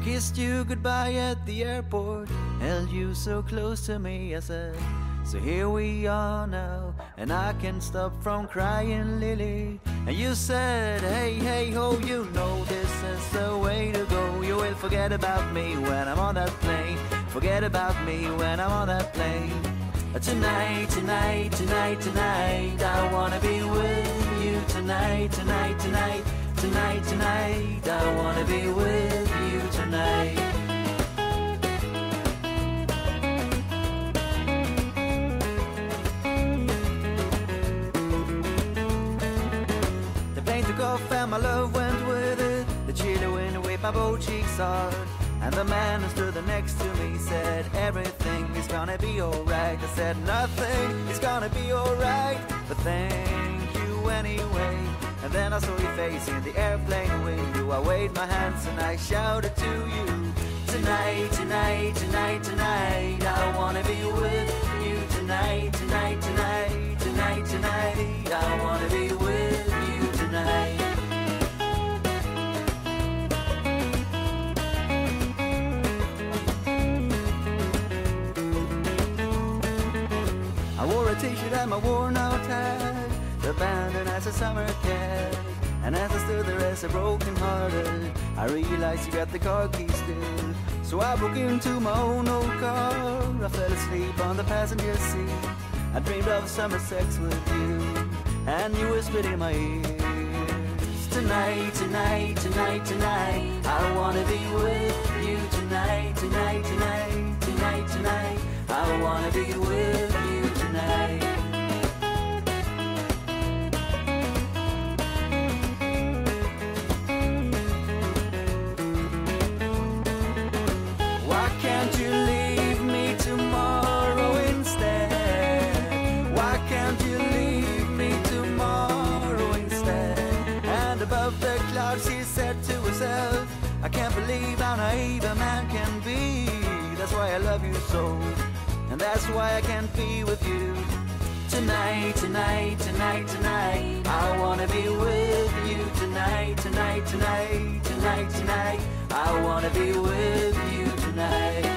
kissed you goodbye at the airport, held you so close to me. I said, so here we are now, and I can't stop from crying, Lily. And you said, hey, hey, ho, you know this is the way to go. You will forget about me when I'm on that plane. Forget about me when I'm on that plane. Tonight, tonight, tonight, tonight, I wanna be with you tonight, tonight, tonight, tonight, tonight, I wanna be with you tonight. The plane took off and my love went with it. The chilly wind waved my both cheeks hard. And the man who stood next to me said, everything is gonna be alright. I said, nothing is gonna be alright, but thank you anyway. And then I saw your face in the airplane window. I waved my hands and I shouted to you, tonight, tonight, tonight, tonight, I wanna be with you tonight, tonight, tonight, tonight, tonight, I wanna be with you tonight. I wore a t-shirt and my worn-out hat, abandoned as a summer cat. And as I stood there as a broken-hearted, I realized you got the car keys still. So I broke into my own old car. I fell asleep on the passenger seat. I dreamed of summer sex with you, and you whispered in my ears, tonight, tonight, tonight, tonight, I wanna be with you tonight, tonight, tonight, tonight, tonight, I wanna be with you tonight. Why can't you leave me tomorrow instead? Why can't you leave me tomorrow instead? And above the clouds she said to herself, I can't believe how naive a man can be. That's why I love you so, and that's why I can't be with you tonight, tonight, tonight, tonight, I wanna be with you tonight, tonight, tonight, tonight, tonight, I wanna be with you tonight.